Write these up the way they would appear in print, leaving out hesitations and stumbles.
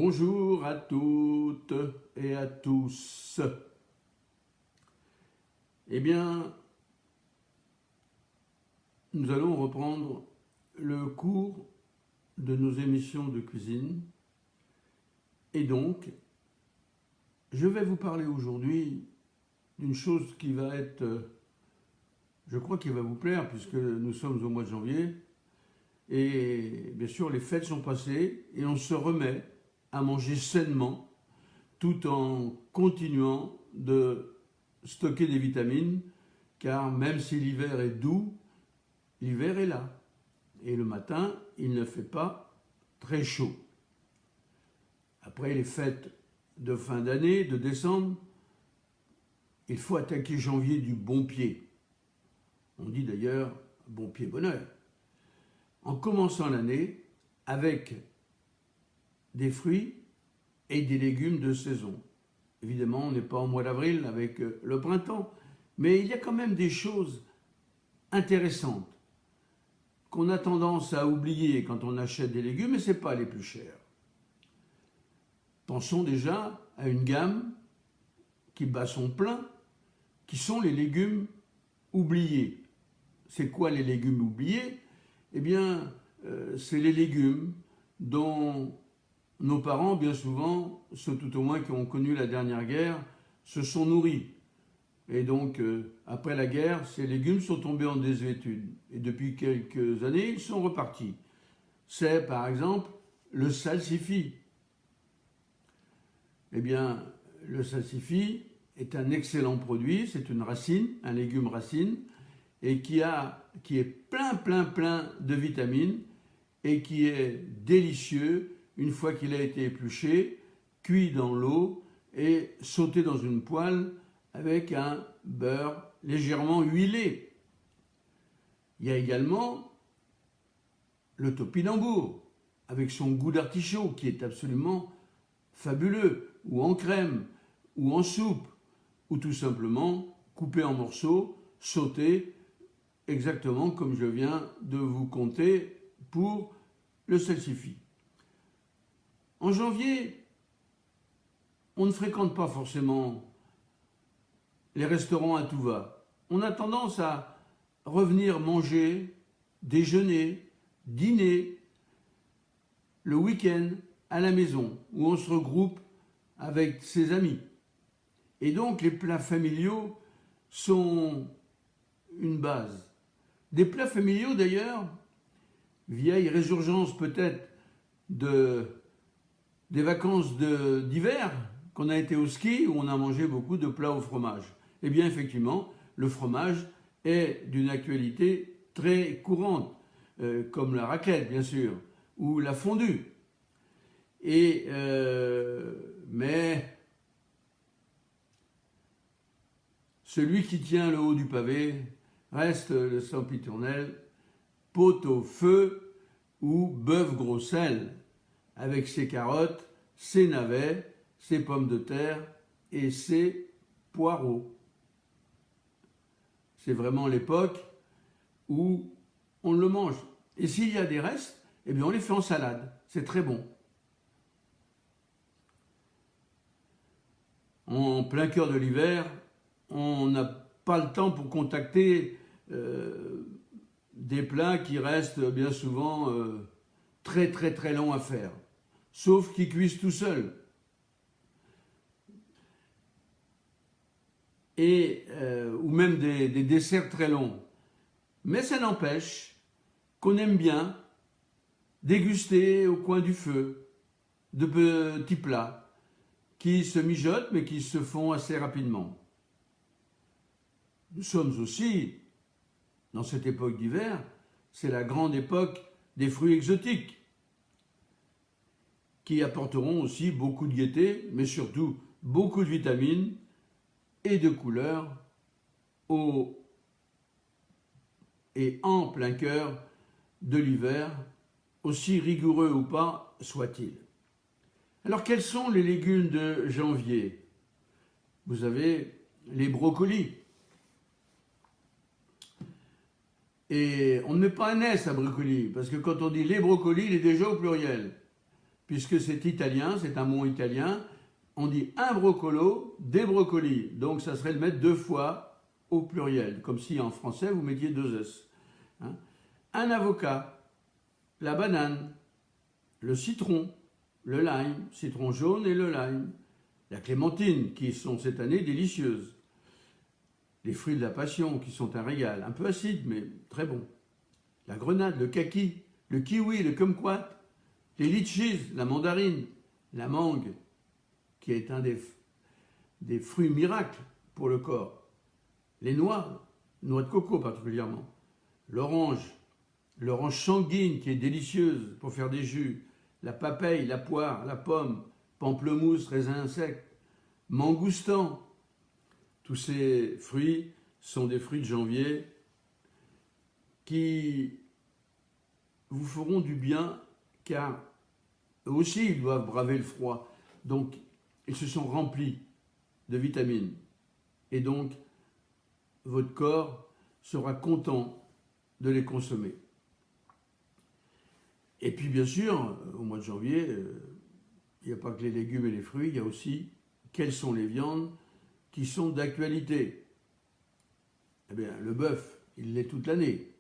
Bonjour à toutes et à tous. Eh bien, nous allons reprendre le cours de nos émissions de cuisine. Et donc, je vais vous parler aujourd'hui d'une chose qui va être, je crois qu'il va vous plaire puisque nous sommes au mois de janvier. Et bien sûr, les fêtes sont passées et on se remet à manger sainement tout en continuant de stocker des vitamines, car même si l'hiver est doux, l'hiver est là. Et le matin, il ne fait pas très chaud. Après les fêtes de fin d'année, de décembre, il faut attaquer janvier du bon pied. On dit d'ailleurs bon pied bonheur. En commençant l'année avec des fruits et des légumes de saison. Évidemment, on n'est pas au mois d'avril avec le printemps, mais il y a quand même des choses intéressantes qu'on a tendance à oublier quand on achète des légumes, et ce n'est pas les plus chers. Pensons déjà à une gamme qui bat son plein, qui sont les légumes oubliés. C'est quoi les légumes oubliés? Eh bien, c'est les légumes dont nos parents, bien souvent, ceux tout au moins qui ont connu la dernière guerre, se sont nourris. Et donc, après la guerre, ces légumes sont tombés en désuétude. Et depuis quelques années, ils sont repartis. C'est, par exemple, le salsifis. Eh bien, le salsifis est un excellent produit, c'est une racine, un légume racine, et qui est plein de vitamines et qui est délicieux une fois qu'il a été épluché, cuit dans l'eau et sauté dans une poêle avec un beurre légèrement huilé. Il y a également le topinambour avec son goût d'artichaut qui est absolument fabuleux, ou en crème, ou en soupe, ou tout simplement coupé en morceaux, sauté, exactement comme je viens de vous conter pour le salsifis. En janvier, on ne fréquente pas forcément les restaurants à tout va. On a tendance à revenir manger, déjeuner, dîner, le week-end à la maison, où on se regroupe avec ses amis. Et donc les plats familiaux sont une base. Des plats familiaux d'ailleurs, vieille résurgence peut-être des vacances d'hiver, qu'on a été au ski, où on a mangé beaucoup de plats au fromage. Eh bien effectivement, le fromage est d'une actualité très courante, comme la raclette bien sûr, ou la fondue. Mais celui qui tient le haut du pavé reste le sempiternel pot-au-feu ou bœuf gros sel, avec ses carottes, ses navets, ses pommes de terre et ses poireaux. C'est vraiment l'époque où on le mange. Et s'il y a des restes, eh bien on les fait en salade. C'est très bon. En plein cœur de l'hiver, on n'a pas le temps pour contacter des plats qui restent bien souvent très longs à faire, sauf qu'ils cuisent tout seuls. Ou même des desserts très longs. Mais ça n'empêche qu'on aime bien déguster au coin du feu de petits plats qui se mijotent mais qui se font assez rapidement. Nous sommes aussi dans cette époque d'hiver, c'est la grande époque des fruits exotiques qui apporteront aussi beaucoup de gaieté, mais surtout beaucoup de vitamines et de couleurs et en plein cœur de l'hiver, aussi rigoureux ou pas soit-il. Alors quels sont les légumes de janvier? Vous avez les brocolis. Et on ne met pas un S à brocoli, parce que quand on dit les brocolis, il est déjà au pluriel. puisque c'est italien, c'est un mot italien. On dit un brocolo, des brocolis. Donc ça serait le mettre 2 fois au pluriel, comme si en français vous mettiez 2 S. Hein. Un avocat, la banane, le citron, le lime, citron jaune et le lime, la clémentine, qui sont cette année délicieuses, les fruits de la passion, qui sont un régal, un peu acide, mais très bon, la grenade, le kaki, le kiwi, le kumquat, les litchis, la mandarine, la mangue, qui est un des fruits miracles pour le corps, les noix de coco particulièrement, l'orange sanguine qui est délicieuse pour faire des jus, la papaye, la poire, la pomme, pamplemousse, raisin sec, mangoustan. Tous ces fruits sont des fruits de janvier qui vous feront du bien car eux aussi ils doivent braver le froid. Donc ils se sont remplis de vitamines et donc votre corps sera content de les consommer. Et puis bien sûr, au mois de janvier, il n'y a pas que les légumes et les fruits, il y a aussi quelles sont les viandes qui sont d'actualité. Eh bien, le bœuf, il l'est toute l'année,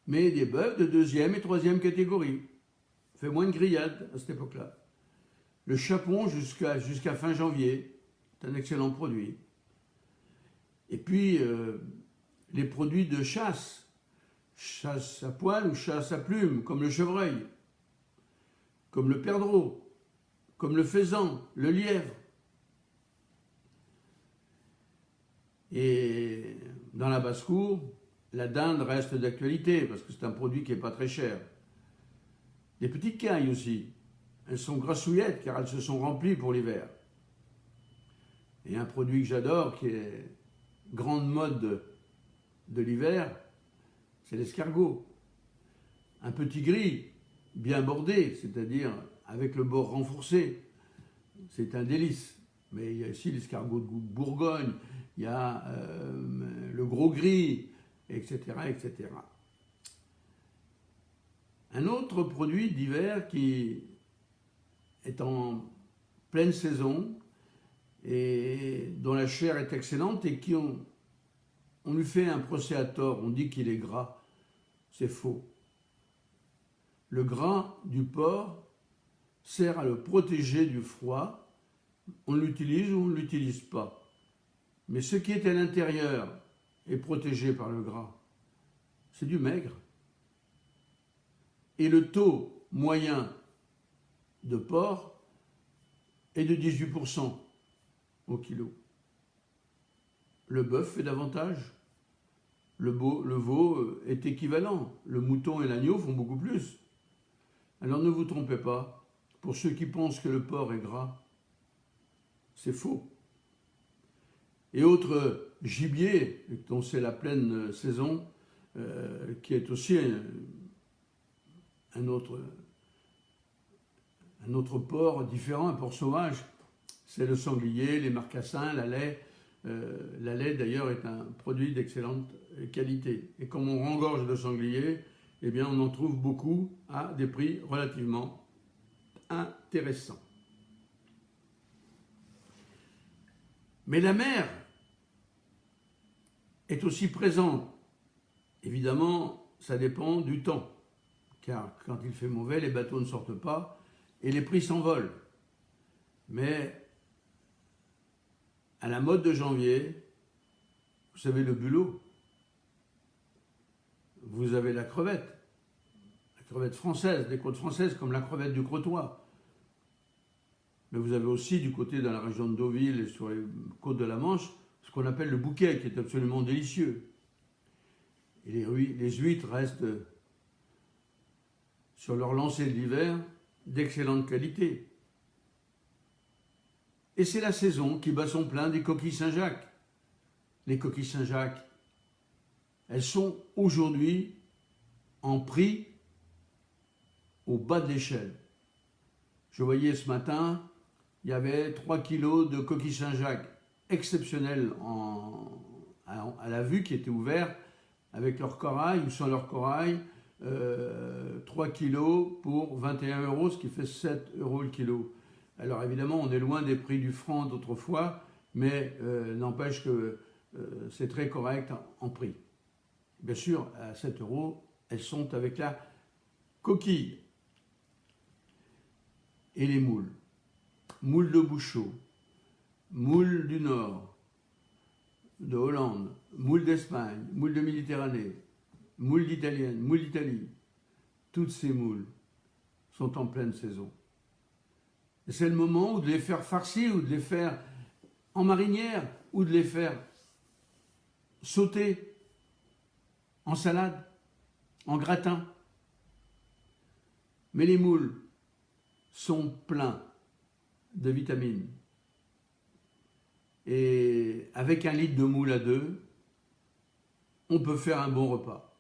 mais des bœufs de 2e et 3e catégorie. Fait moins de grillades à cette époque-là. Le chapon jusqu'à fin janvier, c'est un excellent produit. Et puis, les produits de chasse à poil ou chasse à plumes, comme le chevreuil, comme le perdreau, comme le faisan, le lièvre. Et dans la basse-cour, la dinde reste d'actualité parce que c'est un produit qui n'est pas très cher. Les petites cailles aussi, elles sont grassouillettes car elles se sont remplies pour l'hiver. Et un produit que j'adore, qui est grande mode de l'hiver, c'est l'escargot. Un petit gris, bien bordé, c'est-à-dire avec le bord renforcé, c'est un délice. Mais il y a aussi l'escargot de Bourgogne, il y a le gros gris, etc., etc. Un autre produit d'hiver qui est en pleine saison et dont la chair est excellente et qui on lui fait un procès à tort, on dit qu'il est gras, c'est faux. Le gras du porc sert à le protéger du froid, on l'utilise ou on ne l'utilise pas. Mais ce qui est à l'intérieur est protégé par le gras. C'est du maigre. Et le taux moyen de porc est de 18% au kilo. Le bœuf fait davantage. Le veau est équivalent. Le mouton et l'agneau font beaucoup plus. Alors ne vous trompez pas. Pour ceux qui pensent que le porc est gras, c'est faux. Et autre gibier, dont c'est la pleine saison, qui est aussi un autre porc différent, un porc sauvage, c'est le sanglier, les marcassins, la laie. La laie d'ailleurs est un produit d'excellente qualité. Et comme on rengorge de sanglier, eh bien on en trouve beaucoup à des prix relativement intéressants. Mais la mer est aussi présente. Évidemment, ça dépend du temps, car quand il fait mauvais, les bateaux ne sortent pas et les prix s'envolent. Mais à la mode de janvier, vous savez le bulot, vous avez la crevette française, des côtes françaises comme la crevette du Crotoy. Mais vous avez aussi du côté de la région de Deauville et sur les côtes de la Manche, ce qu'on appelle le bouquet, qui est absolument délicieux. Et les huîtres restent, sur leur lancée de l'hiver, d'excellente qualité. Et c'est la saison qui bat son plein des coquilles Saint-Jacques. Les coquilles Saint-Jacques, elles sont aujourd'hui en prix au bas de l'échelle. Je voyais ce matin, il y avait 3 kilos de coquilles Saint-Jacques exceptionnelles à la vue qui étaient ouvertes avec leur corail ou sans leur corail, 3 kilos pour 21 euros, ce qui fait 7 euros le kilo. Alors évidemment, on est loin des prix du franc d'autrefois, mais n'empêche que c'est très correct en prix. Bien sûr, à 7 euros, elles sont avec la coquille. Et les moules. Moules de Bouchot, moules du Nord, de Hollande, moules d'Espagne, moules de Méditerranée, moules d'Italienne, moules d'Italie. Toutes ces moules sont en pleine saison. Et c'est le moment où de les faire farcir, ou de les faire en marinière, ou de les faire sauter en salade, en gratin. Mais les moules sont pleins de vitamines. Et avec 1 litre de moule à 2, on peut faire un bon repas.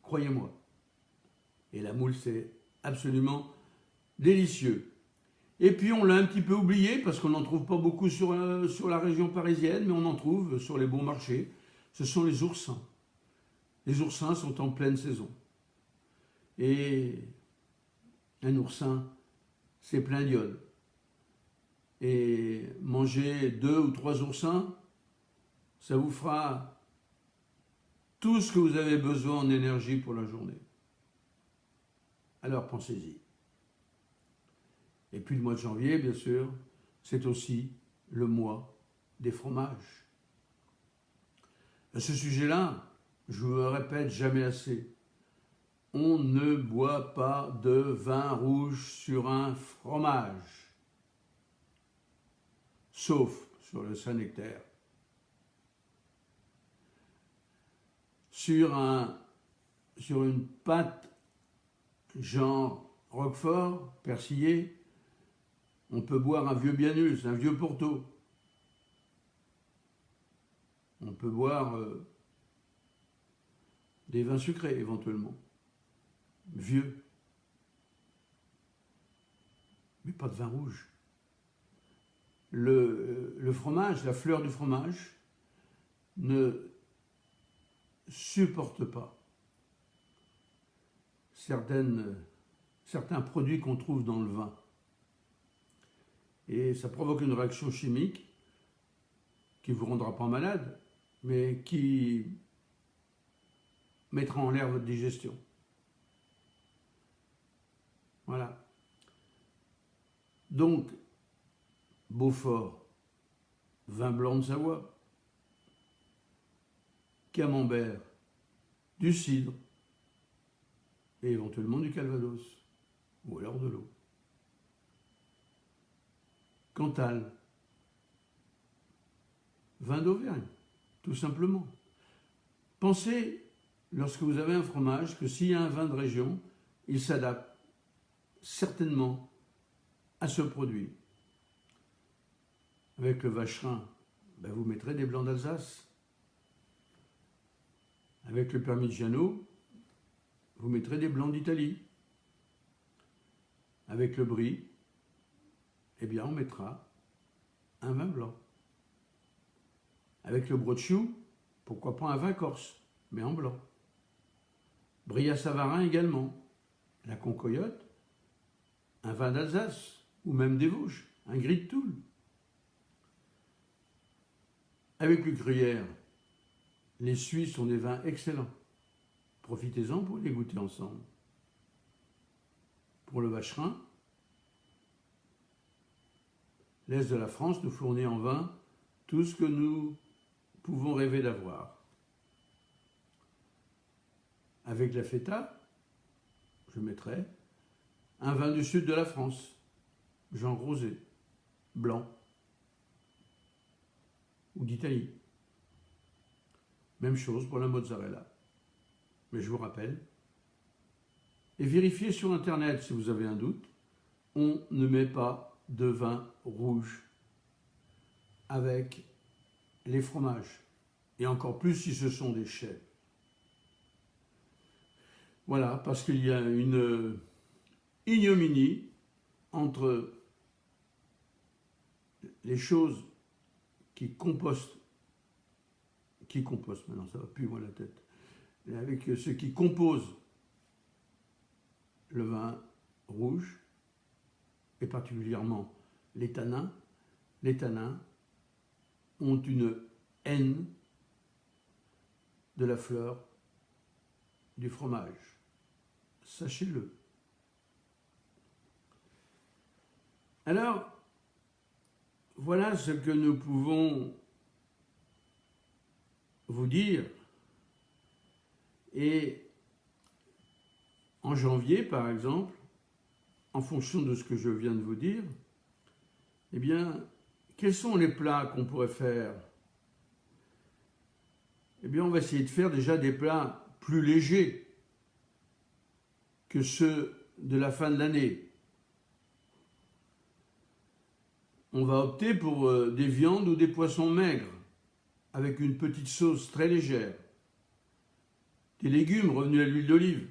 Croyez-moi. Et la moule, c'est absolument délicieux. Et puis on l'a un petit peu oublié parce qu'on n'en trouve pas beaucoup sur la région parisienne, mais on en trouve sur les bons marchés. Ce sont les oursins. Les oursins sont en pleine saison. Et un oursin, c'est plein d'iode. Et manger 2 ou 3 oursins, ça vous fera tout ce que vous avez besoin en énergie pour la journée. Alors pensez-y. Et puis le mois de janvier, bien sûr, c'est aussi le mois des fromages. À ce sujet-là, je vous le répète jamais assez, on ne boit pas de vin rouge sur un fromage, sauf sur le Saint-Nectaire. Sur une pâte genre Roquefort, persillé, on peut boire un vieux Bianus, un vieux Porto. On peut boire des vins sucrés éventuellement, vieux, mais pas de vin rouge. Le fromage, la fleur du fromage, ne supporte pas certains produits qu'on trouve dans le vin. Et ça provoque une réaction chimique qui ne vous rendra pas malade, mais qui mettra en l'air votre digestion. Voilà. Donc, Beaufort, vin blanc de Savoie, camembert, du cidre et éventuellement du calvados, ou alors de l'eau. Cantal, vin d'Auvergne, tout simplement. Pensez, lorsque vous avez un fromage, que s'il y a un vin de région, il s'adapte certainement à ce produit. Avec le vacherin, vous mettrez des blancs d'Alsace. Avec le Parmigiano, vous mettrez des blancs d'Italie. Avec le brie, on mettra un vin blanc. Avec le brocciou, pourquoi pas un vin corse, mais en blanc. Brie à Savarin également. La Concoyote, un vin d'Alsace, ou même des Vosges, un gris de Toul. Avec le gruyère, les Suisses ont des vins excellents. Profitez-en pour les goûter ensemble. Pour le vacherin, l'Est de la France nous fournit en vin tout ce que nous pouvons rêver d'avoir. Avec la feta, je mettrai un vin du sud de la France, Jean Rosé, blanc, ou d'Italie. Même chose pour la mozzarella. Mais je vous rappelle, et vérifiez sur Internet si vous avez un doute, on ne met pas de vin rouge avec les fromages, et encore plus si ce sont des chais. Voilà, parce qu'il y a une ignominie entre les choses qui compostent maintenant, ça va plus loin la tête, avec ce qui compose le vin rouge, et particulièrement les tanins. Les tanins ont une haine de la fleur du fromage. Sachez-le. Alors, voilà ce que nous pouvons vous dire. Et en janvier, par exemple, en fonction de ce que je viens de vous dire, eh bien, quels sont les plats qu'on pourrait faire? Eh bien, on va essayer de faire déjà des plats plus légers que ceux de la fin de l'année. On va opter pour des viandes ou des poissons maigres, avec une petite sauce très légère. Des légumes revenus à l'huile d'olive.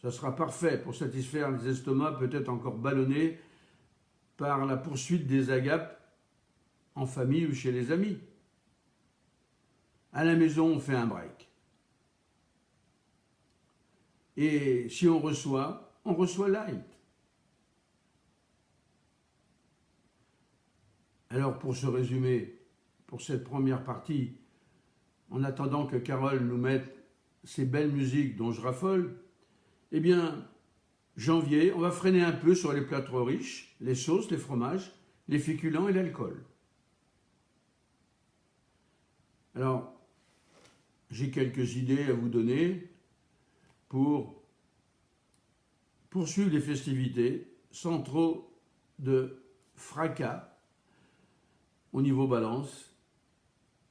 Ça sera parfait pour satisfaire les estomacs peut-être encore ballonnés par la poursuite des agapes en famille ou chez les amis. À la maison, on fait un break. Et si on reçoit light. Alors pour ce résumé, pour cette première partie, en attendant que Carole nous mette ces belles musiques dont je raffole, eh bien, janvier, on va freiner un peu sur les plats trop riches, les sauces, les fromages, les féculents et l'alcool. Alors, j'ai quelques idées à vous donner pour poursuivre les festivités sans trop de fracas au niveau balance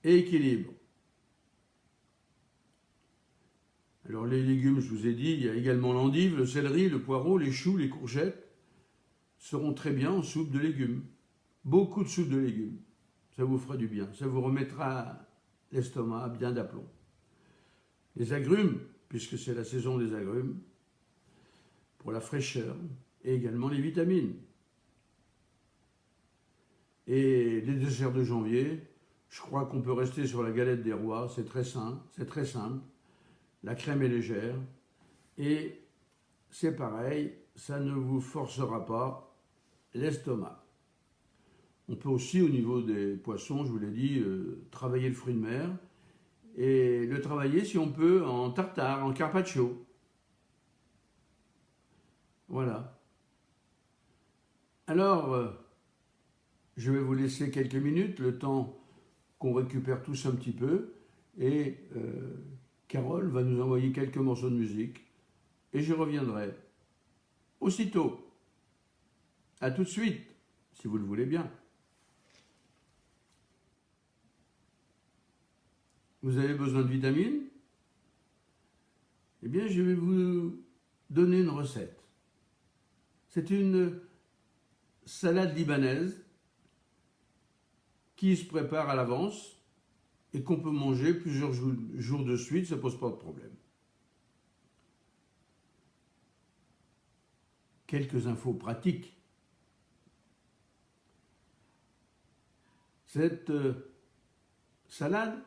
et équilibre. Alors les légumes, je vous ai dit, il y a également l'endive, le céleri, le poireau, les choux, les courgettes seront très bien en soupe de légumes. Beaucoup de soupe de légumes. Ça vous fera du bien. Ça vous remettra l'estomac bien d'aplomb. Les agrumes, puisque c'est la saison des agrumes, pour la fraîcheur, et également les vitamines. Et les desserts de janvier, je crois qu'on peut rester sur la galette des rois, c'est très sain, c'est très simple. La crème est légère et c'est pareil, ça ne vous forcera pas l'estomac. On peut aussi, au niveau des poissons, je vous l'ai dit, travailler le fruit de mer et le travailler, si on peut, en tartare, en carpaccio. Voilà. Alors, je vais vous laisser quelques minutes, le temps qu'on récupère tous un petit peu, et Carole va nous envoyer quelques morceaux de musique, et je reviendrai aussitôt. À tout de suite, si vous le voulez bien. Vous avez besoin de vitamines? Eh bien, je vais vous donner une recette. C'est une salade libanaise qui se prépare à l'avance et qu'on peut manger plusieurs jours de suite, ça ne pose pas de problème. Quelques infos pratiques. Cette salade,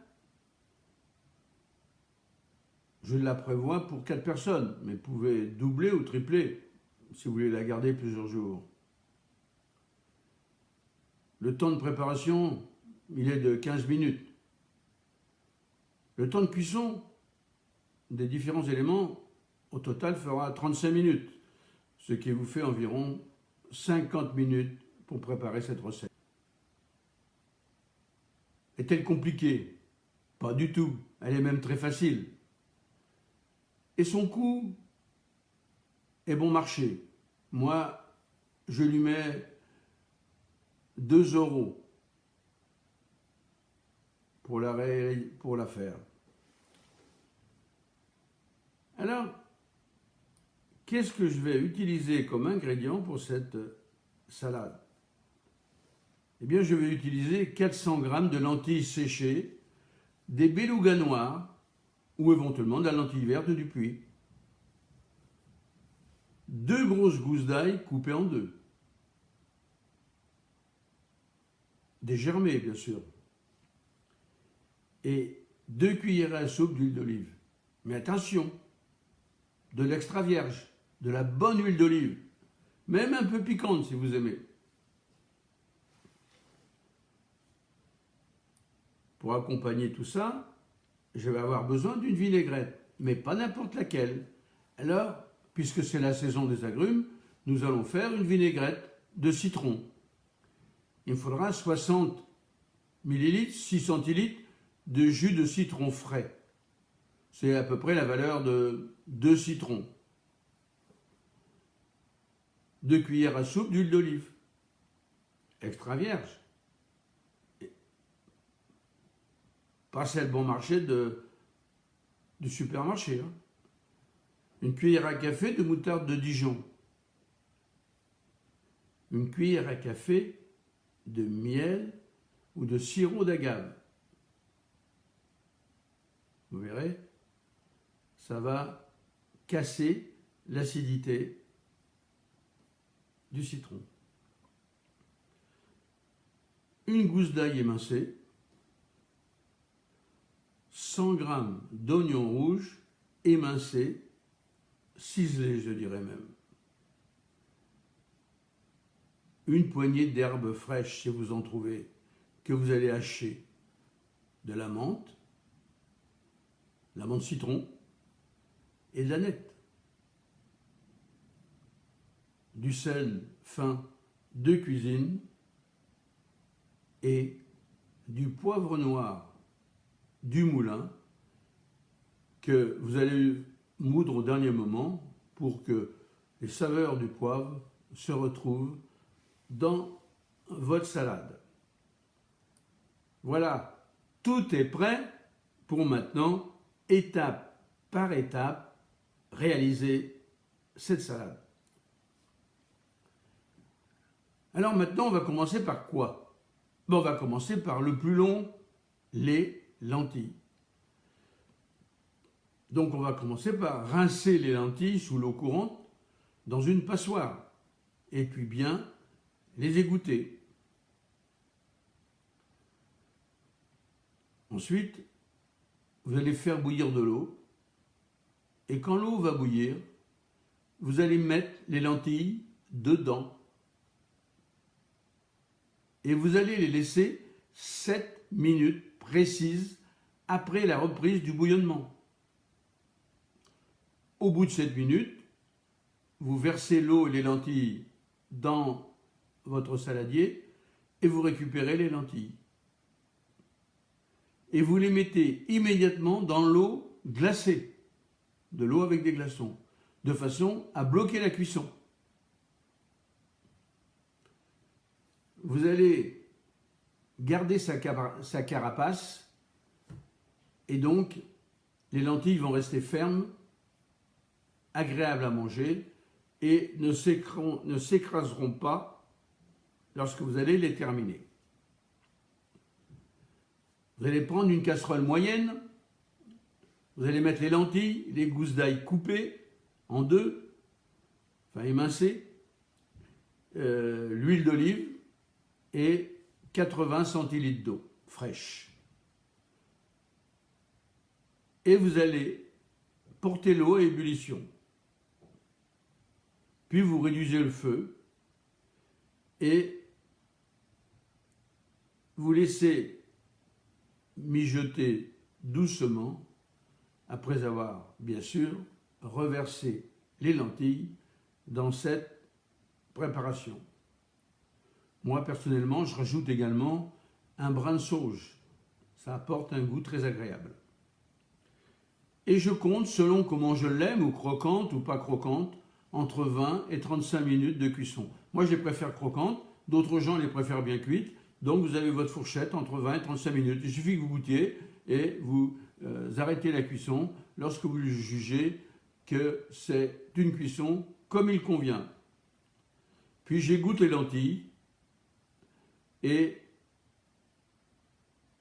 je la prévois pour 4 personnes, mais vous pouvez doubler ou tripler si vous voulez la garder plusieurs jours. Le temps de préparation, il est de 15 minutes. Le temps de cuisson des différents éléments, au total, fera 35 minutes, ce qui vous fait environ 50 minutes pour préparer cette recette. Est-elle compliquée? Pas du tout. Elle est même très facile. Et son coût est bon marché. Moi, je lui mets 2 € pour la faire. Alors, qu'est-ce que je vais utiliser comme ingrédient pour cette salade? Eh bien, je vais utiliser 400 g de lentilles séchées, des belugas noirs ou éventuellement de la lentille verte du Puy. 2 grosses gousses d'ail coupées en 2. Dégermées, bien sûr. Et 2 cuillerées à soupe d'huile d'olive. Mais attention, de l'extra vierge, de la bonne huile d'olive, même un peu piquante si vous aimez. Pour accompagner tout ça, je vais avoir besoin d'une vinaigrette, mais pas n'importe laquelle. Alors, puisque c'est la saison des agrumes, nous allons faire une vinaigrette de citron. Il me faudra 60 ml, 6 centilitres de jus de citron frais. C'est à peu près la valeur de 2 citrons. 2 cuillères à soupe d'huile d'olive, extra vierge. Pas celle bon marché du supermarché. Hein. Une cuillère à café de moutarde de Dijon. Une cuillère à café de miel ou de sirop d'agave. Vous verrez, ça va casser l'acidité du citron. Une gousse d'ail émincée, 100 g d'oignons rouges émincés, ciselés je dirais même. Une poignée d'herbes fraîches si vous en trouvez, que vous allez hacher. De la menthe citron et de la nette. Du sel fin de cuisine et du poivre noir du moulin que vous allez moudre au dernier moment pour que les saveurs du poivre se retrouvent dans votre salade. Voilà, tout est prêt pour maintenant, étape par étape, réaliser cette salade. Alors maintenant, on va commencer par quoi? On va commencer par le plus long, les lentilles. Donc on va commencer par rincer les lentilles sous l'eau courante dans une passoire et puis bien les égoutter. Ensuite, vous allez faire bouillir de l'eau et quand l'eau va bouillir, vous allez mettre les lentilles dedans et vous allez les laisser 7 minutes précises après la reprise du bouillonnement. Au bout de 7 minutes, vous versez l'eau et les lentilles dans votre saladier et vous récupérez les lentilles. Et vous les mettez immédiatement dans l'eau glacée, de l'eau avec des glaçons, de façon à bloquer la cuisson. Vous allez garder sa carapace et donc les lentilles vont rester fermes, agréables à manger et ne s'écraseront pas lorsque vous allez les terminer. Vous allez prendre une casserole moyenne, vous allez mettre les lentilles, les gousses d'ail coupées en deux, enfin émincées, l'huile d'olive et 80 centilitres d'eau fraîche. Et vous allez porter l'eau à ébullition. Puis vous réduisez le feu et vous laissez mijoter doucement après avoir, bien sûr, reversé les lentilles dans cette préparation. Moi, personnellement, je rajoute également un brin de sauge. Ça apporte un goût très agréable. Et je compte, selon comment je l'aime, ou croquante ou pas croquante, entre 20 et 35 minutes de cuisson. Moi, je les préfère croquantes, d'autres gens les préfèrent bien cuites. Donc, vous avez votre fourchette entre 20 et 35 minutes. Il suffit que vous goûtiez et vous arrêtez la cuisson lorsque vous jugez que c'est une cuisson comme il convient. Puis, j'égoutte les lentilles et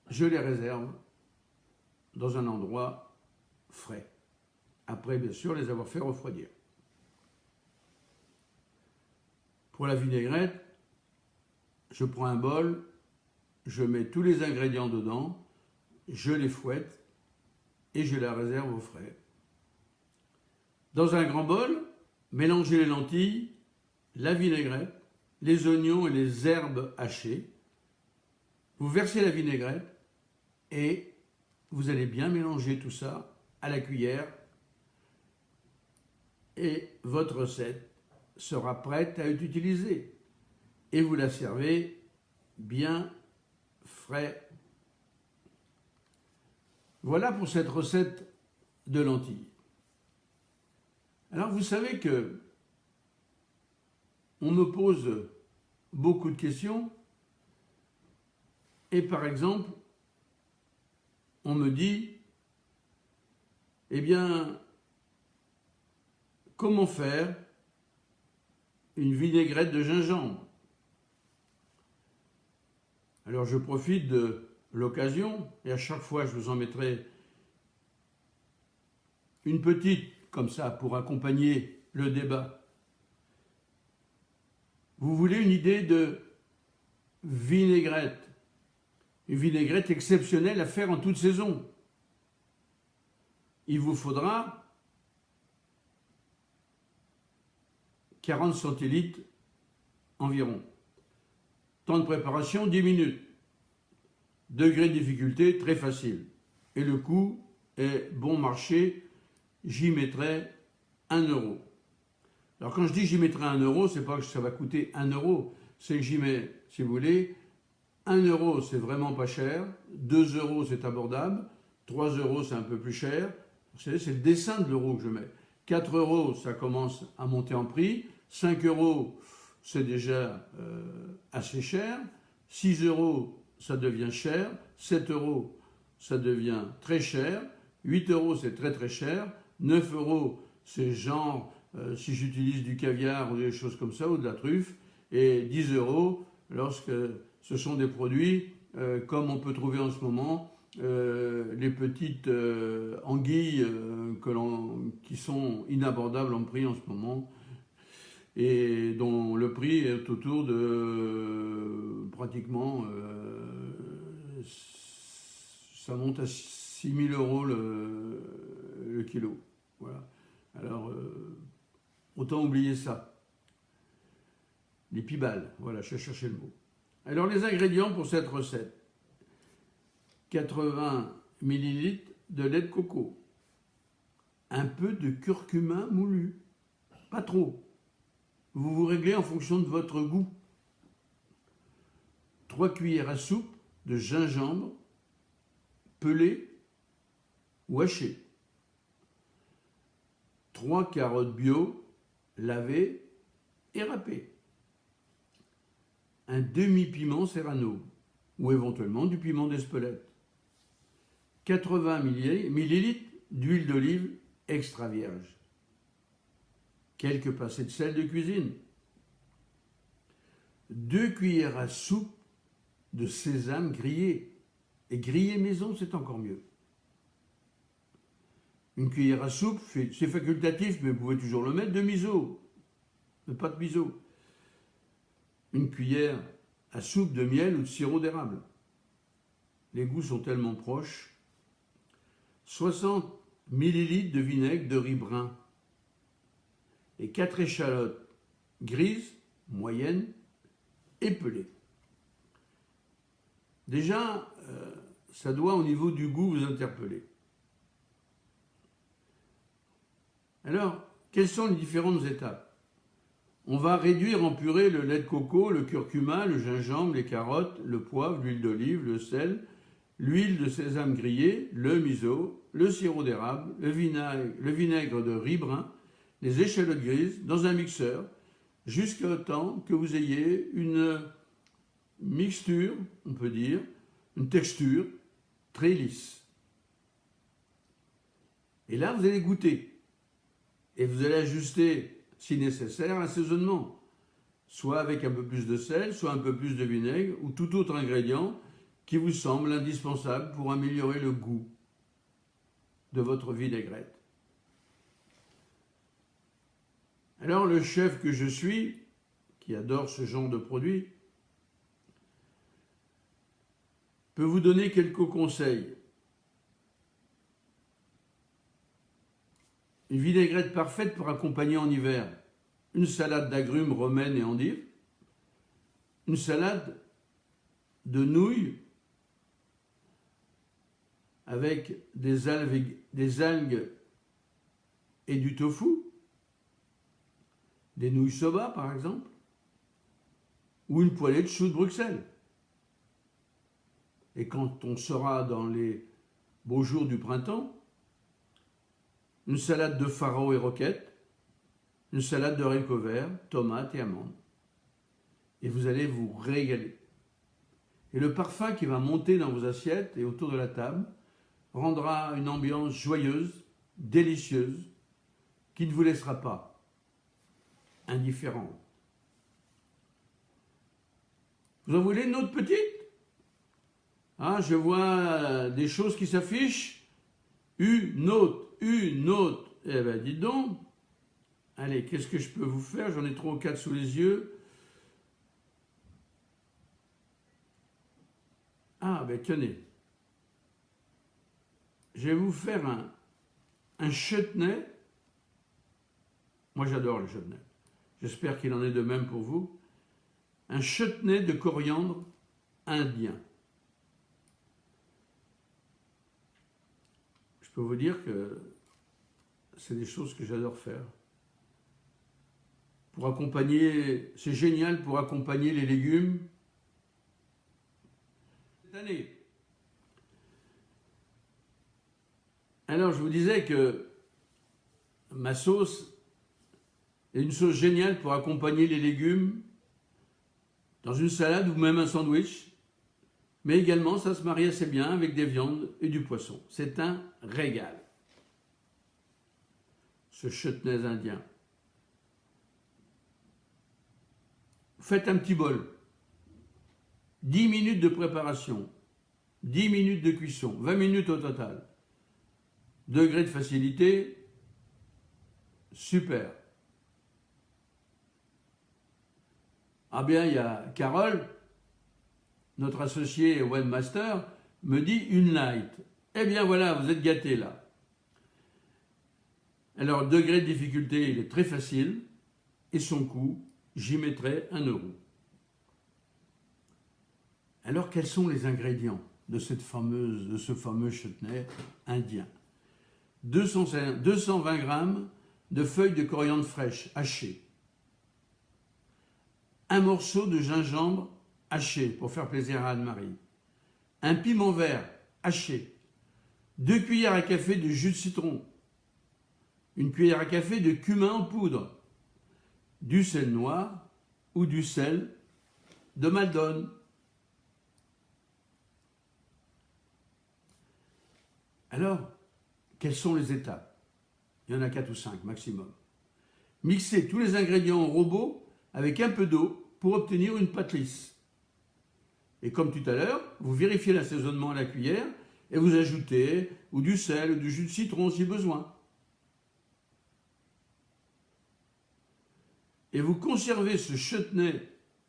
je les réserve dans un endroit frais. Après, bien sûr, les avoir fait refroidir. Pour la vinaigrette, je prends un bol, je mets tous les ingrédients dedans, je les fouette et je la réserve au frais. Dans un grand bol, mélangez les lentilles, la vinaigrette, les oignons et les herbes hachées. Vous versez la vinaigrette et vous allez bien mélanger tout ça à la cuillère et votre recette sera prête à être utilisée. Et vous la servez bien frais. Voilà pour cette recette de lentilles. Alors vous savez que on me pose beaucoup de questions et par exemple, on me dit, eh bien, comment faire une vinaigrette de gingembre? Alors je profite de l'occasion et à chaque fois je vous en mettrai une petite comme ça pour accompagner le débat. Vous voulez une idée de vinaigrette? Une vinaigrette exceptionnelle à faire en toute saison. Il vous faudra 40 centilitres environ. Temps de préparation, 10 minutes. Degré de difficulté, très facile. Et le coût est bon marché, j'y mettrai 1 euro. Alors quand je dis j'y mettrai 1 euro, c'est pas que ça va coûter 1 euro, c'est que j'y mets, si vous voulez, 1 euro c'est vraiment pas cher, 2 euros c'est abordable, 3 euros c'est un peu plus cher, vous savez, c'est le dessin de l'euro que je mets. 4 euros ça commence à monter en prix, 5 euros c'est déjà assez cher, 6 euros ça devient cher, 7 euros ça devient très cher, 8 euros c'est très très cher, 9 euros c'est genre si j'utilise du caviar ou des choses comme ça ou de la truffe, et 10 euros lorsque ce sont des produits comme on peut trouver en ce moment, les petites anguilles qui sont inabordables en prix en ce moment et dont le prix est autour de pratiquement, ça monte à 6 000 euros le kilo. Voilà. Alors, autant oublier ça. Les pibales, voilà, je cherchais le mot. Alors, les ingrédients pour cette recette. 80 ml de lait de coco. Un peu de curcuma moulu. Pas trop. Vous vous réglez en fonction de votre goût. 3 cuillères à soupe de gingembre pelé ou haché. 3 carottes bio lavées et râpées. Un demi-piment serrano ou éventuellement du piment d'Espelette. 80 ml d'huile d'olive extra vierge. Quelques pincées de sel de cuisine. 2 cuillères à soupe de sésame grillé. Et grillé maison, c'est encore mieux. Une cuillère à soupe, c'est facultatif, mais vous pouvez toujours le mettre, de miso, de pâte miso. Une cuillère à soupe de miel ou de sirop d'érable. Les goûts sont tellement proches. 60 ml de vinaigre de riz brun. Et 4 échalotes grises, moyennes et pelées. Déjà, ça doit au niveau du goût vous interpeller. Alors, quelles sont les différentes étapes? On va réduire en purée le lait de coco, le curcuma, le gingembre, les carottes, le poivre, l'huile d'olive, le sel, l'huile de sésame grillée, le miso, le sirop d'érable, le vinaigre de riz brun, les échalotes grises dans un mixeur jusqu'au temps que vous ayez une mixture, on peut dire, une texture très lisse. Et là, vous allez goûter. Et vous allez ajuster, si nécessaire, l'assaisonnement. Soit avec un peu plus de sel, soit un peu plus de vinaigre, ou tout autre ingrédient qui vous semble indispensable pour améliorer le goût de votre vinaigrette. Alors, le chef que je suis, qui adore ce genre de produit, peut vous donner quelques conseils. une vinaigrette parfaite pour accompagner en hiver une salade d'agrumes, romaines et endives, une salade de nouilles avec des algues et du tofu, des nouilles soba par exemple, ou une poêlée de choux de Bruxelles. Et quand on sera dans les beaux jours du printemps, une salade de faro et roquettes, une salade de haricots verts, tomates et amandes. Et vous allez vous régaler. Et le parfum qui va monter dans vos assiettes et autour de la table rendra une ambiance joyeuse, délicieuse, qui ne vous laissera pas indifférent. Vous en voulez une autre petite? Ah, je vois des choses qui s'affichent. Une autre, une autre. Eh bien, dites donc. Allez, qu'est-ce que je peux vous faire? J'en ai 3 ou 4 sous les yeux. Ah, ben tenez. Je vais vous faire un chutney. Moi, j'adore le chutney. J'espère qu'il en est de même pour vous. Un chutney de coriandre indien. Je peux vous dire que c'est des choses que j'adore faire. Pour accompagner, c'est génial pour accompagner les légumes. Cette année. Alors, je vous disais que ma sauce est une sauce géniale pour accompagner les légumes dans une salade ou même un sandwich. Mais également, ça se marie assez bien avec des viandes et du poisson. C'est un régal. Ce chutney indien. Faites un petit bol. 10 minutes de préparation. 10 minutes de cuisson. 20 minutes au total. Degré de facilité, super. Ah bien, il y a Carole, notre associé webmaster, me dit une light. Eh bien voilà, vous êtes gâtés là. Alors, le degré de difficulté, il est très facile. Et son coût, j'y mettrai 1 €. Alors, quels sont les ingrédients de ce fameux chutney indien? 220 grammes de feuilles de coriandre fraîche hachées. Un morceau de gingembre haché pour faire plaisir à Anne-Marie. Un piment vert haché. 2 cuillères à café de jus de citron. Une cuillère à café de cumin en poudre. Du sel noir ou du sel de Maldon. Alors, quelles sont les étapes? Il y en a 4 ou 5 maximum. Mixez tous les ingrédients en robot avec un peu d'eau pour obtenir une pâte lisse. Et comme tout à l'heure, vous vérifiez l'assaisonnement à la cuillère et vous ajoutez ou du sel ou du jus de citron si besoin. Et vous conservez ce chutney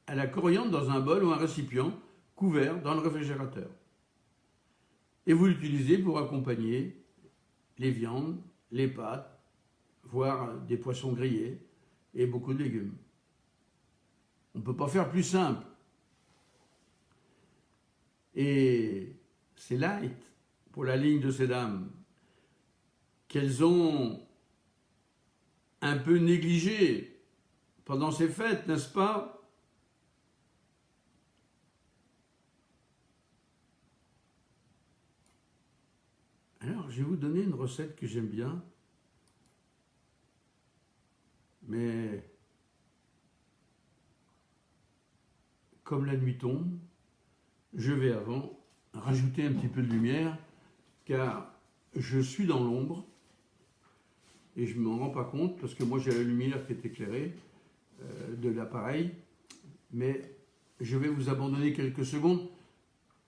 à la coriandre dans un bol ou un récipient couvert dans le réfrigérateur. Et vous l'utilisez pour accompagner les viandes, les pâtes, voire des poissons grillés et beaucoup de légumes. On ne peut pas faire plus simple. Et c'est light pour la ligne de ces dames qu'elles ont un peu négligé pendant ces fêtes, n'est-ce pas? Alors, je vais vous donner une recette que j'aime bien, mais comme la nuit tombe, je vais avant rajouter un petit peu de lumière, car je suis dans l'ombre et je ne m'en rends pas compte parce que moi j'ai la lumière qui est éclairée de l'appareil, mais je vais vous abandonner quelques secondes.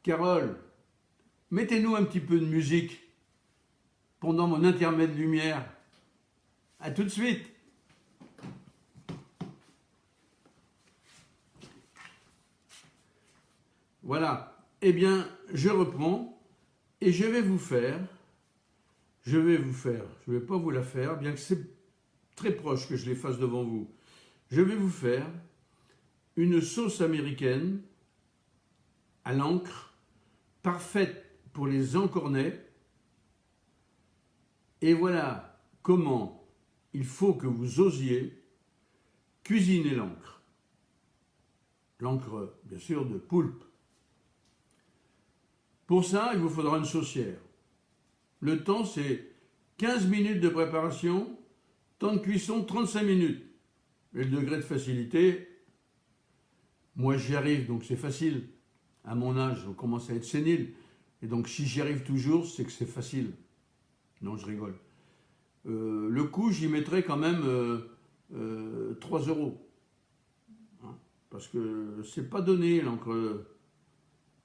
Carole, mettez-nous un petit peu de musique pendant mon intermède lumière. À tout de suite. Voilà. Eh bien, je reprends et je vais vous faire je vais vous faire, je ne vais pas vous la faire, bien que c'est très proche que je les fasse devant vous. Je vais vous faire une sauce américaine à l'encre, parfaite pour les encornets. Et voilà comment il faut que vous osiez cuisiner l'encre. L'encre, bien sûr, de poulpe. Pour ça, il vous faudra une saucière. Le temps, c'est 15 minutes de préparation, temps de cuisson, 35 minutes. Et le degré de facilité, moi j'y arrive, donc c'est facile. À mon âge, on commence à être sénile. Et donc si j'y arrive toujours, c'est que c'est facile. Non, je rigole. Le coût, j'y mettrais quand même 3 €. Hein, parce que c'est pas donné l'encre,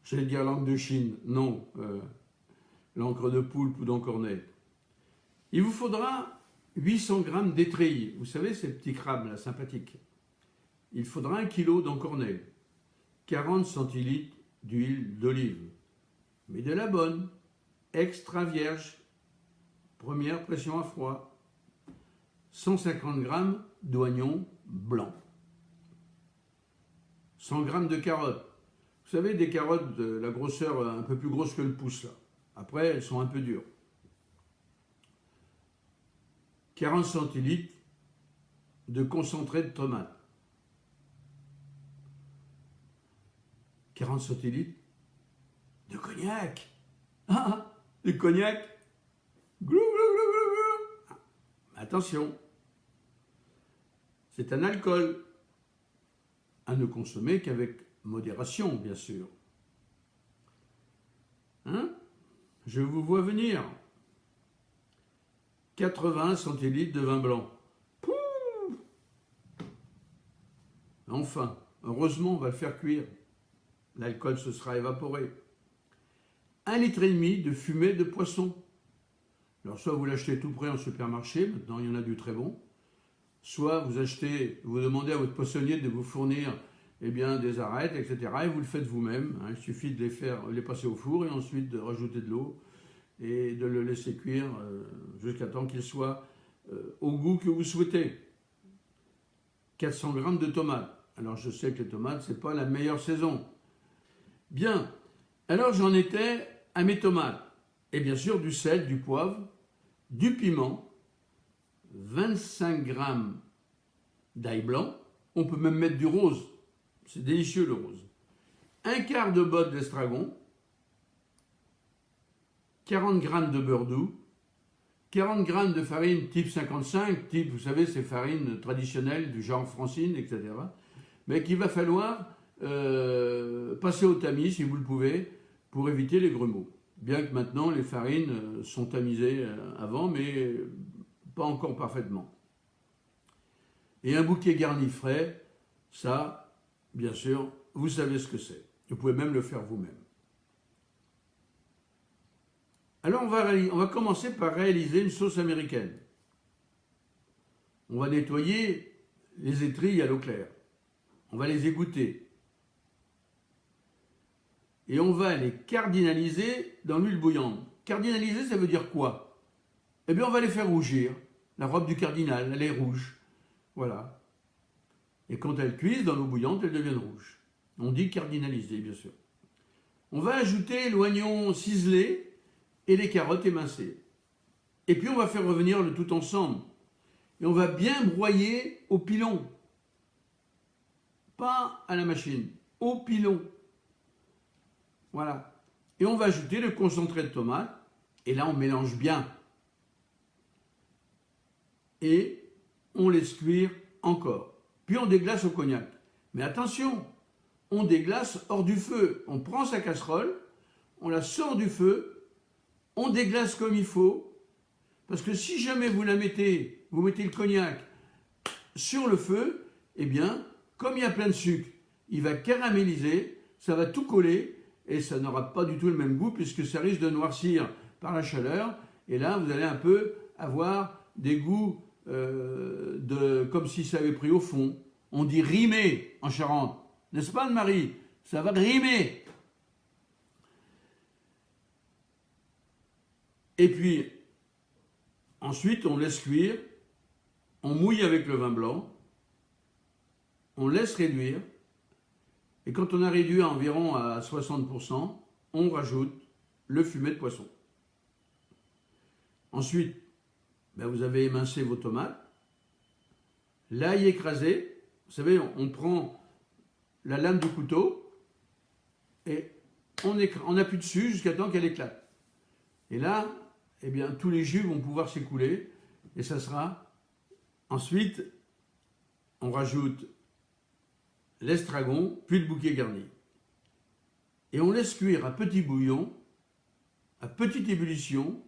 j'allais dire l'encre de Chine, non, l'encre de poulpe ou d'encornet. Il vous faudra 800 g d'étreilles, vous savez ces petits crabes là, sympathiques. Il faudra 1 kg d'encornet, 40 centilitres d'huile d'olive, mais de la bonne, extra vierge, première pression à froid, 150 g d'oignons blancs, 100 g de carottes. Vous savez, des carottes de la grosseur un peu plus grosse que le pouce là. Après, elles sont un peu dures. 40 centilitres de concentré de tomate. 40 centilitres de cognac. Ah, du cognac. Glou, glou, glou, glou, glou. Attention, c'est un alcool à ne consommer qu'avec modération, bien sûr. Hein? Je vous vois venir. 80 centilitres de vin blanc. Pouh! Enfin, heureusement, on va le faire cuire. L'alcool se sera évaporé. 1,5 litre de fumée de poisson. Alors, soit vous l'achetez tout prêt en supermarché, maintenant il y en a du très bon, soit vous achetez, vous demandez à votre poissonnier de vous fournir des arêtes, etc. Et vous le faites vous-même. Hein. Il suffit de les passer au four et ensuite de rajouter de l'eau et de le laisser cuire jusqu'à temps qu'il soit au goût que vous souhaitez. 400 g de tomates. Alors je sais que les tomates, ce n'est pas la meilleure saison. Bien, alors j'en étais à mes tomates. Et bien sûr du sel, du poivre, du piment, 25 g d'ail blanc. On peut même mettre du rose. C'est délicieux le rose. Un quart de botte d'estragon, 40 g de beurre doux, 40 g de farine type 55, type, vous savez, ces farines traditionnelles du genre Francine, etc. Mais qu'il va falloir passer au tamis, si vous le pouvez, pour éviter les grumeaux. Bien que maintenant, les farines sont tamisées avant, mais pas encore parfaitement. Et un bouquet garni frais, ça, bien sûr, vous savez ce que c'est. Vous pouvez même le faire vous-même. Alors, on va commencer par réaliser une sauce américaine. On va nettoyer les étrilles à l'eau claire. On va les égoutter. Et on va les cardinaliser dans l'huile bouillante. Cardinaliser, ça veut dire quoi? Eh bien, on va les faire rougir. La robe du cardinal, elle est rouge. Voilà. Et quand elles cuisent dans l'eau bouillante, elles deviennent rouges. On dit cardinaliser, bien sûr. On va ajouter l'oignon ciselé et les carottes émincées. Et puis on va faire revenir le tout ensemble. Et on va bien broyer au pilon. Pas à la machine, au pilon. Voilà. Et on va ajouter le concentré de tomate. Et là, on mélange bien. Et on laisse cuire encore. Puis on déglace au cognac. Mais attention, on déglace hors du feu. On prend sa casserole, on la sort du feu, on déglace comme il faut, parce que si jamais vous mettez le cognac sur le feu, eh bien, comme il y a plein de sucre, il va caraméliser, ça va tout coller, et ça n'aura pas du tout le même goût, puisque ça risque de noircir par la chaleur, et là, vous allez un peu avoir des goûts comme si ça avait pris au fond. On dit rimer en Charente, n'est-ce pas, Anne-Marie? Ça va rimer. Et puis, Ensuite, on laisse cuire, on mouille avec le vin blanc, on laisse réduire, et quand on a réduit environ à 60%, on rajoute le fumet de poisson. Ensuite, vous avez émincé vos tomates, l'ail écrasé, vous savez, on prend la lame du couteau et on appuie dessus jusqu'à temps qu'elle éclate. Et là, eh bien, tous les jus vont pouvoir s'écouler et ça sera... Ensuite, on rajoute l'estragon, puis le bouquet garni. Et on laisse cuire à petit bouillon, à petite ébullition,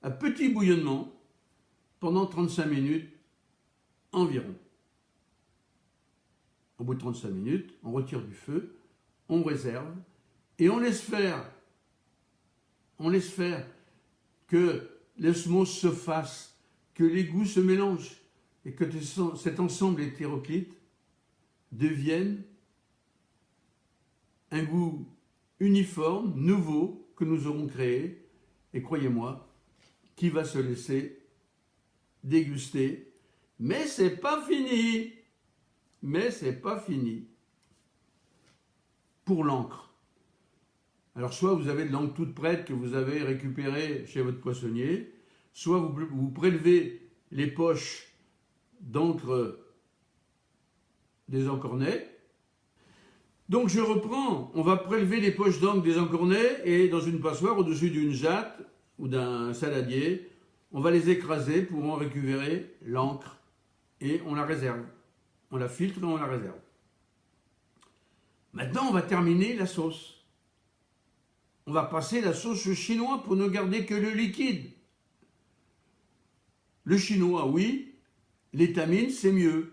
à petit bouillonnement, pendant 35 minutes environ. Au bout de 35 minutes, on retire du feu, on réserve, et on laisse faire que l'osmose se fasse, que les goûts se mélangent, et que cet ensemble hétéroclite devienne un goût uniforme, nouveau, que nous aurons créé, et croyez-moi, qui va se laisser déguster. Mais c'est pas fini. Mais c'est pas fini. Pour l'encre. Alors soit vous avez de l'encre toute prête que vous avez récupérée chez votre poissonnier, soit vous prélevez les poches d'encre des encornets. Donc je reprends, on va prélever les poches d'encre des encornets et dans une passoire au-dessus d'une jatte ou d'un saladier, on va les écraser pour en récupérer l'encre et on la réserve. On la filtre et on la réserve. Maintenant, on va terminer la sauce. On va passer la sauce chinoise pour ne garder que le liquide. Le chinois, oui. L'étamine, c'est mieux.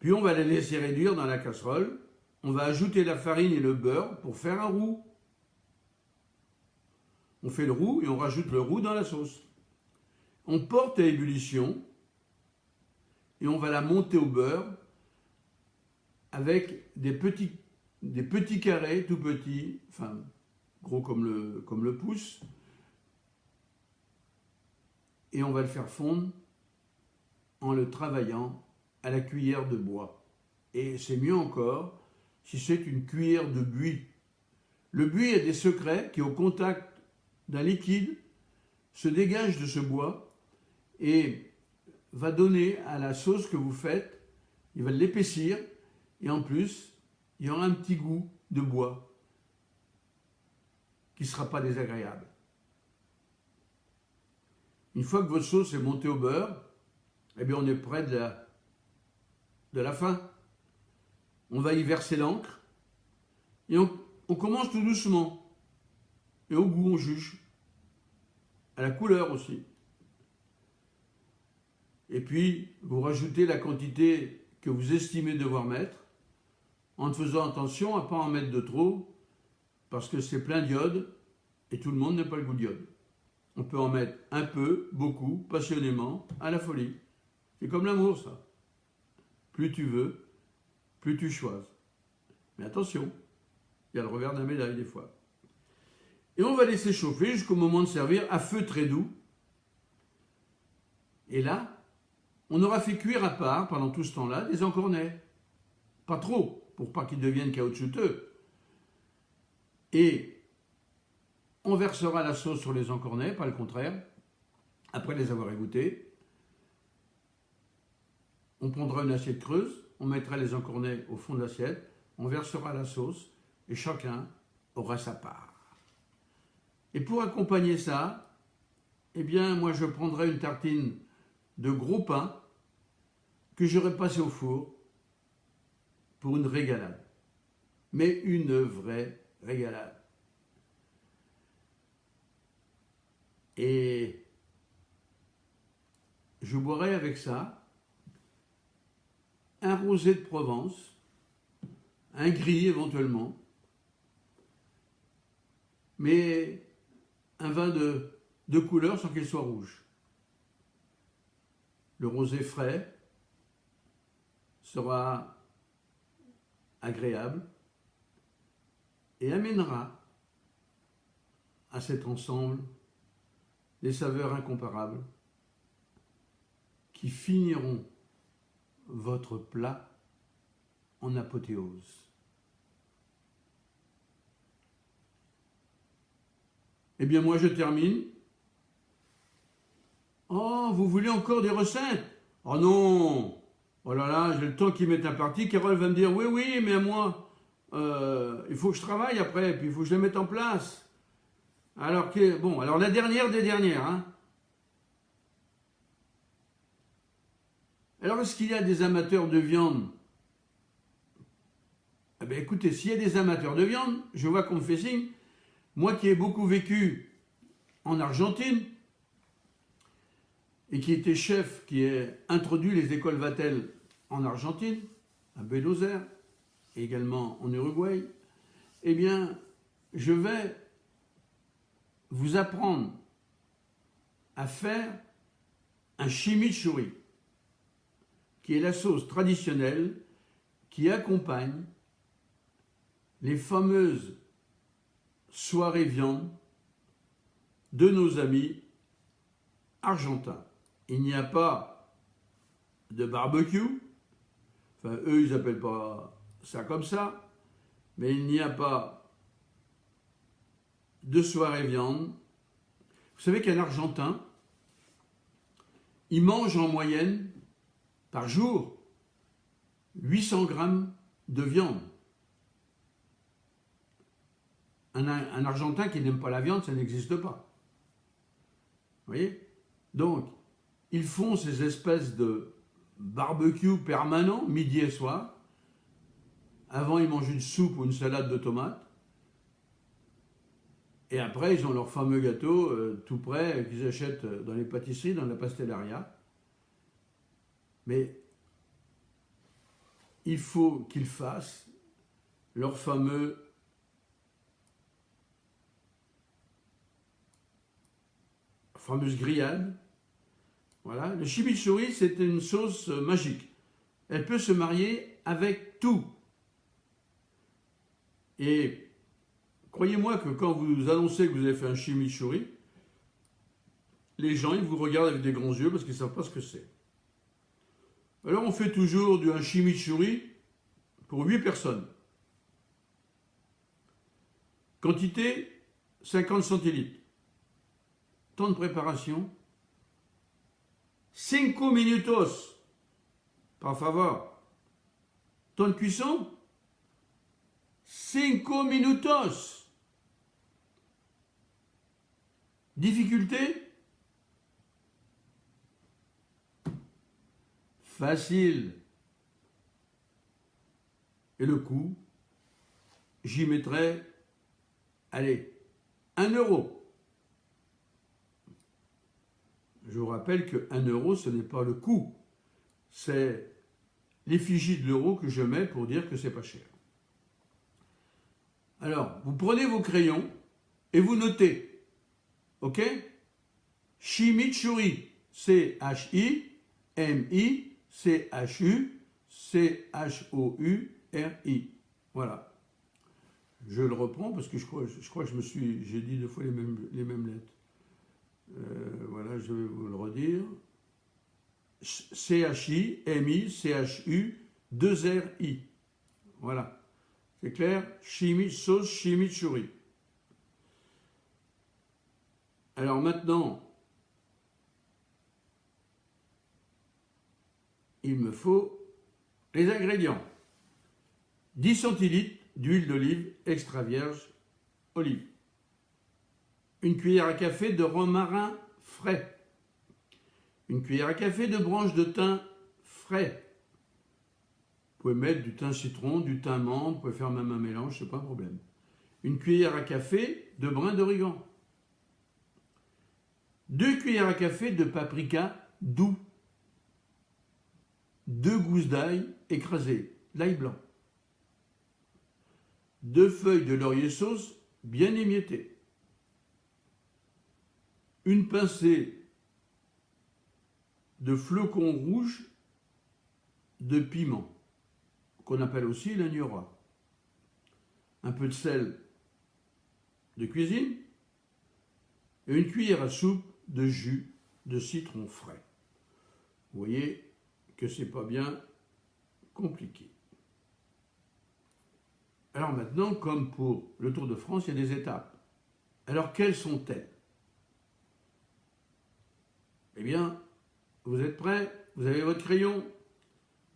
Puis on va les laisser réduire dans la casserole. On va ajouter la farine et le beurre pour faire un roux. On fait le roux et on rajoute le roux dans la sauce. On porte à ébullition et on va la monter au beurre avec des petits carrés tout petits, enfin gros comme le pouce, et on va le faire fondre en le travaillant à la cuillère de bois. Et c'est mieux encore si c'est une cuillère de buis. Le buis a des secrets qui, au contact d'un liquide, se dégagent de ce bois et va donner à la sauce que vous faites, il va l'épaissir et en plus, il y aura un petit goût de bois qui ne sera pas désagréable. Une fois que votre sauce est montée au beurre, eh bien on est près de la fin. On va y verser l'encre et on commence tout doucement. Et au goût, on juge. À la couleur aussi. Et puis, vous rajoutez la quantité que vous estimez devoir mettre, en faisant attention à ne pas en mettre de trop, parce que c'est plein d'iode, et tout le monde n'a pas le goût d'iode. On peut en mettre un peu, beaucoup, passionnément, à la folie. C'est comme l'amour, ça. Plus tu veux, plus tu choisis. Mais attention, il y a le revers de la médaille des fois. Et on va laisser chauffer jusqu'au moment de servir à feu très doux. Et là, on aura fait cuire à part, pendant tout ce temps-là, des encornets. Pas trop, pour pas qu'ils deviennent caoutchouteux. Et on versera la sauce sur les encornets, pas le contraire, après les avoir égouttés. On prendra une assiette creuse, on mettra les encornets au fond de l'assiette, on versera la sauce, et chacun aura sa part. Et pour accompagner ça, eh bien, moi je prendrai une tartine de gros pain que j'aurais passé au four pour une régalade. Mais une vraie régalade. Et je boirai avec ça un rosé de Provence, un gris éventuellement, mais un vin de couleur sans qu'il soit rouge. Le rosé frais sera agréable et amènera à cet ensemble des saveurs incomparables qui finiront votre plat en apothéose. Eh bien, moi, je termine. Oh, vous voulez encore des recettes? Oh non! Oh là là, j'ai le temps qu'ils mettent un parti. Carole va me dire, oui, oui, mais moi, il faut que je travaille après, puis il faut que je les mette en place. Alors que, bon, alors la dernière des dernières, hein. Alors, est-ce qu'il y a des amateurs de viande? Eh bien, écoutez, s'il y a des amateurs de viande, je vois qu'on me fait signe. Moi qui ai beaucoup vécu en Argentine, et qui était chef, qui a introduit les écoles Vatel en Argentine, à Buenos Aires, et également en Uruguay, eh bien, je vais vous apprendre à faire un chimichurri, qui est la sauce traditionnelle qui accompagne les fameuses soirées viande de nos amis argentins. Il n'y a pas de barbecue, enfin eux ils n'appellent pas ça comme ça, mais il n'y a pas de soirée viande. Vous savez qu'un Argentin, il mange en moyenne par jour 800 grammes de viande. Un Argentin qui n'aime pas la viande, ça n'existe pas. Vous voyez? Donc, ils font ces espèces de barbecue permanent, midi et soir. Avant, ils mangent une soupe ou une salade de tomates. Et après, ils ont leur fameux gâteau tout prêt qu'ils achètent dans les pâtisseries, dans la pastellaria. Mais il faut qu'ils fassent leur fameuse grillade. Voilà. Le chimichurri, c'est une sauce magique. Elle peut se marier avec tout. Et croyez-moi que quand vous annoncez que vous avez fait un chimichurri, les gens, ils vous regardent avec des grands yeux parce qu'ils ne savent pas ce que c'est. Alors on fait toujours un chimichurri pour 8 personnes. Quantité 50 centilitres. Temps de préparation 5 minutos. Par favor. Temps de cuisson 5 minutos. Difficulté facile. Et le coût, j'y mettrai, allez, 1 euro. Je vous rappelle que 1 euro, ce n'est pas le coût. C'est l'effigie de l'euro que je mets pour dire que c'est pas cher. Alors, vous prenez vos crayons et vous notez. Ok? Chimichurri. C-H-I-M-I-C-H-U-C-H-O-U-R-I. Voilà. Je le reprends parce que je crois que j'ai dit 2 fois les mêmes lettres. Voilà, je vais vous le redire. C-H-I-M-I-C-H-U-2-R-I. Voilà. C'est clair? Sauce chimichurri. Alors maintenant, il me faut les ingrédients. 10 centilitres d'huile d'olive extra vierge olive. Une cuillère à café de romarin frais. Une cuillère à café de branches de thym frais. Vous pouvez mettre du thym citron, du thym menthe, vous pouvez faire même un mélange, c'est pas un problème. Une cuillère à café de brin d'origan. 2 cuillères à café de paprika doux. 2 gousses d'ail écrasées, l'ail blanc. 2 feuilles de laurier sauce bien émiettées. Une pincée de flocons rouges de piment, qu'on appelle aussi l'agneau. Un peu de sel de cuisine et une cuillère à soupe de jus de citron frais. Vous voyez que c'est pas bien compliqué. Alors maintenant, comme pour le Tour de France, il y a des étapes. Alors quelles sont-elles? Eh bien, vous êtes prêts? Vous avez votre crayon?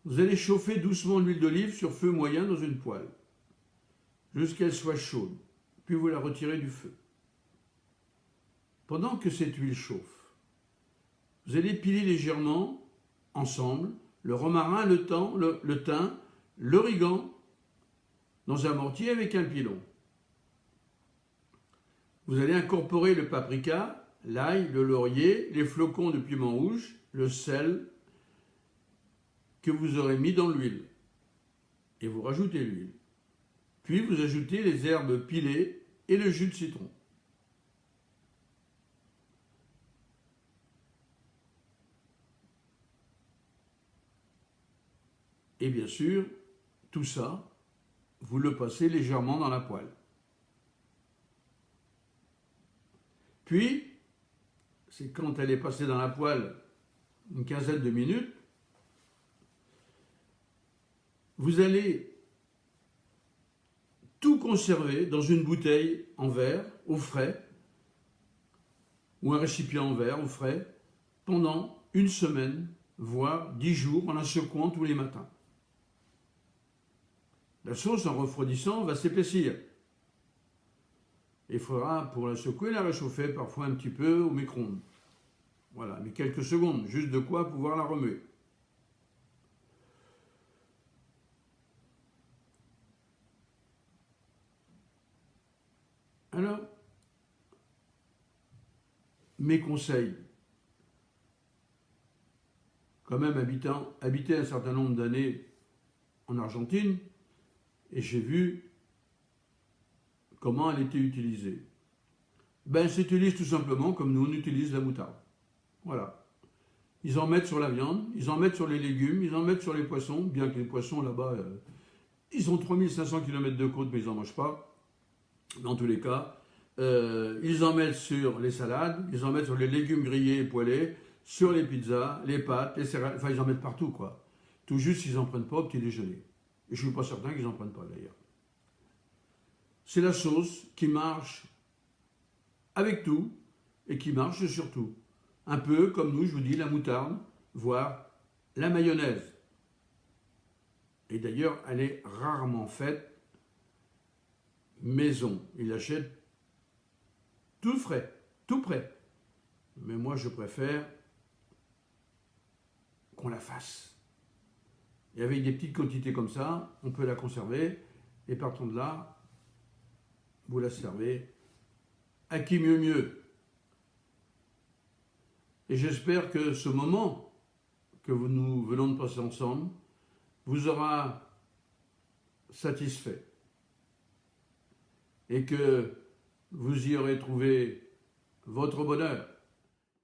Vous allez chauffer doucement l'huile d'olive sur feu moyen dans une poêle, jusqu'à ce qu'elle soit chaude, puis vous la retirez du feu. Pendant que cette huile chauffe, vous allez piler légèrement, ensemble, le romarin, le thym, l'origan, dans un mortier avec un pilon. Vous allez incorporer le paprika, l'ail, le laurier, les flocons de piment rouge, le sel que vous aurez mis dans l'huile. Et vous rajoutez l'huile. Puis vous ajoutez les herbes pilées et le jus de citron. Et bien sûr, tout ça, vous le passez légèrement dans la poêle. Puis, c'est quand elle est passée dans la poêle une quinzaine de minutes, vous allez tout conserver dans une bouteille en verre, au frais, ou un récipient en verre, au frais, pendant une semaine, voire 10 jours, en la secouant tous les matins. La sauce, en refroidissant, va s'épaissir. Il faudra, pour la secouer, la réchauffer parfois un petit peu au micro-ondes. Voilà, mais quelques secondes, juste de quoi pouvoir la remuer. Alors, mes conseils, quand même habité un certain nombre d'années en Argentine, et j'ai vu comment elle était utilisée. Ben, elle s'utilise tout simplement comme nous on utilise la moutarde. Voilà. Ils en mettent sur la viande, ils en mettent sur les légumes, ils en mettent sur les poissons, bien que les poissons là-bas, ils ont 3500 km de côte, mais ils n'en mangent pas. Dans tous les cas, ils en mettent sur les salades, ils en mettent sur les légumes grillés et poêlés, sur les pizzas, les pâtes, les céréales, enfin ils en mettent partout quoi. Tout juste ils n'en prennent pas au petit déjeuner. Et je ne suis pas certain qu'ils n'en prennent pas d'ailleurs. C'est la sauce qui marche avec tout et qui marche sur tout. Un peu comme nous, je vous dis, la moutarde, voire la mayonnaise. Et d'ailleurs, elle est rarement faite maison. Ils l'achètent tout frais, tout prêt. Mais moi, je préfère qu'on la fasse. Et avec des petites quantités comme ça, on peut la conserver. Et partant de là, vous la servez à qui mieux mieux. Et j'espère que ce moment que nous venons de passer ensemble vous aura satisfait. Et que vous y aurez trouvé votre bonheur.